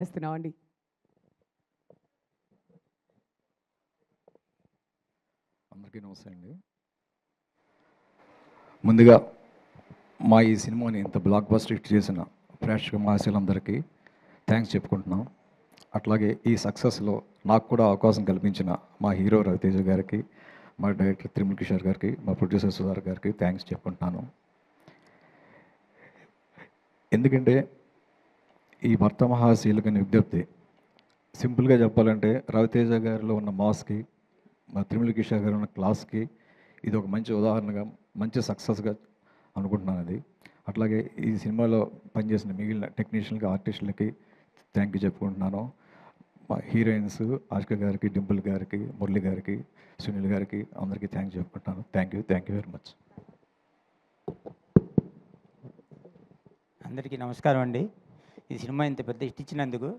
చేస్తున్నామండి. అందరికీ నమస్తే అండి. ముందుగా మా ఈ సినిమాని ఇంత బ్లాక్ బస్టర్ హిట్ చేసిన ప్రేక్షక మహాశయులందరికీ థ్యాంక్స్ చెప్పుకుంటున్నాం. అట్లాగే ఈ సక్సెస్లో నాకు కూడా అవకాశం కల్పించిన మా హీరో రవితేజ గారికి, మా డైరెక్టర్ త్రిముల్ కిషోర్ గారికి, మా ప్రొడ్యూసర్ సుధార్ గారికి థ్యాంక్స్ చెప్పుకుంటున్నాను. ఎందుకంటే ఈ భర్త మహాశీలకని విజ్ఞప్తి సింపుల్గా చెప్పాలంటే రవితేజ గారిలో ఉన్న మాస్కి, మా త్రిముల్ కిషోర్ గారు ఉన్న క్లాస్కి ఇది ఒక మంచి ఉదాహరణగా, మంచి సక్సెస్గా అనుకుంటున్నాను. అది అట్లాగే ఈ సినిమాలో పనిచేసిన మిగిలిన టెక్నీషియన్కి, ఆర్టిస్టులకి థ్యాంక్ యూ చెప్పుకుంటున్నాను. మా హీరోయిన్స్ ఆష్క గారికి, డింపుల్ గారికి, మురళి గారికి, సునీల్ గారికి అందరికీ థ్యాంక్ చెప్పుకుంటున్నాను. Thank you very much. అందరికీ నమస్కారం అండి. ఈ సినిమా ఇంత పెద్ద హిట్ ఇచ్చినందుకు